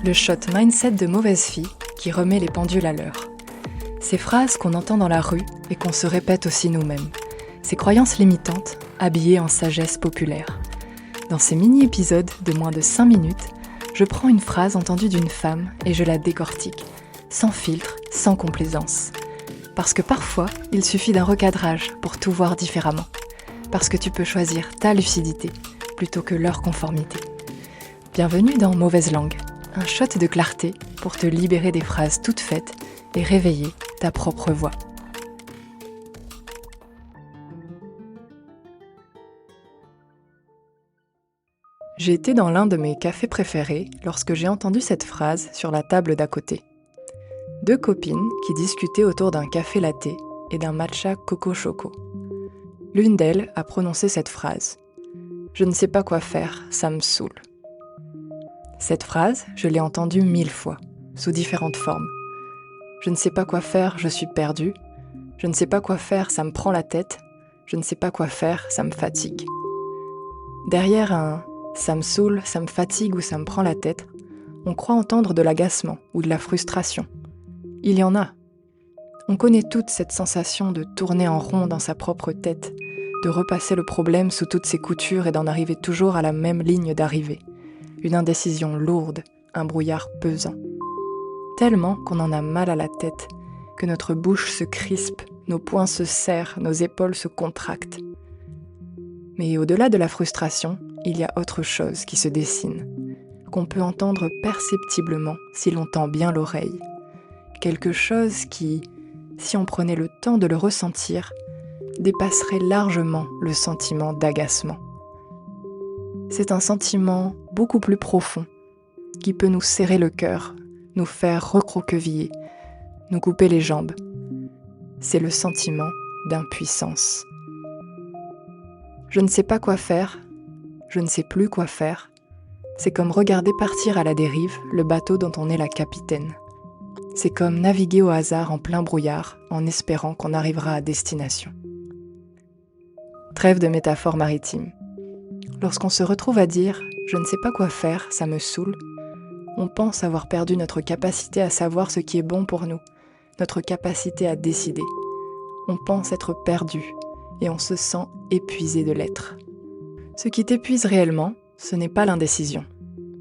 le shot mindset de mauvaise fille qui remet les pendules à l'heure. Ces phrases qu'on entend dans la rue et qu'on se répète aussi nous-mêmes. Ces croyances limitantes habillées en sagesse populaire. Dans ces mini-épisodes de moins de 5 minutes, je prends une phrase entendue d'une femme et je la décortique, sans filtre, sans complaisance. Parce que parfois, il suffit d'un recadrage pour tout voir différemment. Parce que tu peux choisir ta lucidité plutôt que leur conformité. Bienvenue dans Mauvaise Langue, un shot de clarté pour te libérer des phrases toutes faites et réveiller ta propre voix. J'ai été dans l'un de mes cafés préférés lorsque j'ai entendu cette phrase sur la table d'à côté. 2 copines qui discutaient autour d'un café latte et d'un matcha coco choco. L'une d'elles a prononcé cette phrase. « Je ne sais pas quoi faire, ça me saoule ». Cette phrase, je l'ai entendue 1000 fois, sous différentes formes. Je ne sais pas quoi faire, je suis perdue. Je ne sais pas quoi faire, ça me prend la tête. Je ne sais pas quoi faire, ça me fatigue. Derrière un « ça me saoule, ça me fatigue ou ça me prend la tête », on croit entendre de l'agacement ou de la frustration. Il y en a. On connaît toute cette sensation de tourner en rond dans sa propre tête, de repasser le problème sous toutes ses coutures et d'en arriver toujours à la même ligne d'arrivée. Une indécision lourde, un brouillard pesant. Tellement qu'on en a mal à la tête, que notre bouche se crispe, nos poings se serrent, nos épaules se contractent. Mais au-delà de la frustration, il y a autre chose qui se dessine, qu'on peut entendre perceptiblement si l'on tend bien l'oreille. Quelque chose qui, si on prenait le temps de le ressentir, dépasserait largement le sentiment d'agacement. C'est un sentiment beaucoup plus profond, qui peut nous serrer le cœur, nous faire recroqueviller, nous couper les jambes. C'est le sentiment d'impuissance. Je ne sais pas quoi faire, je ne sais plus quoi faire. C'est comme regarder partir à la dérive le bateau dont on est la capitaine. C'est comme naviguer au hasard en plein brouillard, en espérant qu'on arrivera à destination. Trêve de métaphores maritimes. Lorsqu'on se retrouve à dire « je ne sais pas quoi faire, ça me saoule », on pense avoir perdu notre capacité à savoir ce qui est bon pour nous, notre capacité à décider. On pense être perdu et on se sent épuisé de l'être. Ce qui t'épuise réellement, ce n'est pas l'indécision.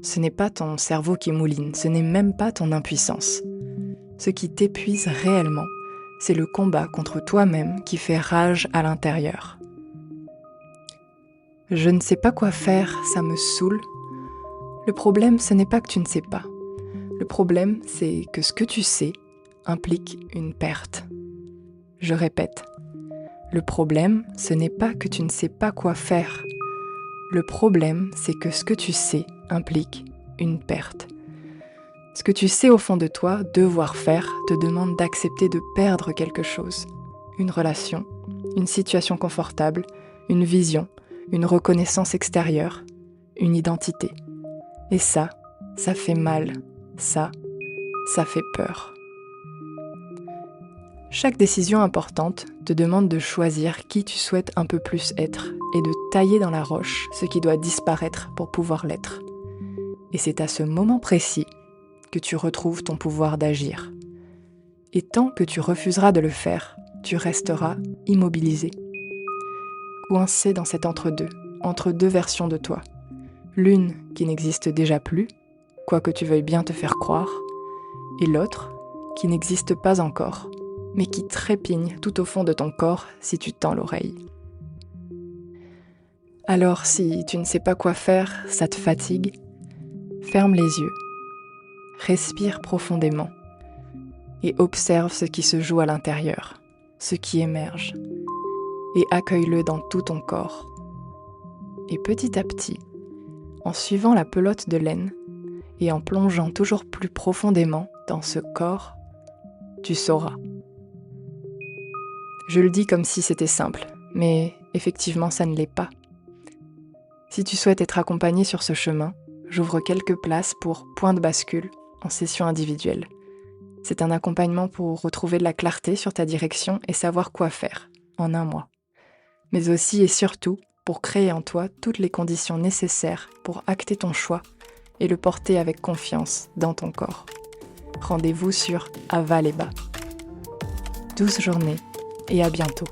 Ce n'est pas ton cerveau qui mouline, ce n'est même pas ton impuissance. Ce qui t'épuise réellement, c'est le combat contre toi-même qui fait rage à l'intérieur. Je ne sais pas quoi faire, ça me saoule. Le problème, ce n'est pas que tu ne sais pas. Le problème, c'est que ce que tu sais implique une perte. Je répète, le problème, ce n'est pas que tu ne sais pas quoi faire. Le problème, c'est que ce que tu sais implique une perte. Ce que tu sais au fond de toi, devoir faire, te demande d'accepter de perdre quelque chose. Une relation, une situation confortable, une vision, une reconnaissance extérieure, une identité. Et ça fait mal. Ça fait peur. Chaque décision importante te demande de choisir qui tu souhaites un peu plus être et de tailler dans la roche ce qui doit disparaître pour pouvoir l'être. Et c'est à ce moment précis que tu retrouves ton pouvoir d'agir. Et tant que tu refuseras de le faire, tu resteras immobilisé, coincé dans cet entre-deux, entre 2 versions de toi. L'une qui n'existe déjà plus, quoi que tu veuilles bien te faire croire, et l'autre qui n'existe pas encore, mais qui trépigne tout au fond de ton corps si tu tends l'oreille. Alors si tu ne sais pas quoi faire, ça te fatigue, ferme les yeux, respire profondément et observe ce qui se joue à l'intérieur, ce qui émerge, et accueille-le dans tout ton corps. Et petit à petit, en suivant la pelote de laine et en plongeant toujours plus profondément dans ce corps, tu sauras. Je le dis comme si c'était simple, mais effectivement ça ne l'est pas. Si tu souhaites être accompagné sur ce chemin, j'ouvre quelques places pour point de bascule en session individuelle. C'est un accompagnement pour retrouver de la clarté sur ta direction et savoir quoi faire en 1 mois. Mais aussi et surtout pour créer en toi toutes les conditions nécessaires pour acter ton choix et le porter avec confiance dans ton corps. Rendez-vous sur Aval et Bas. Douce journée et à bientôt.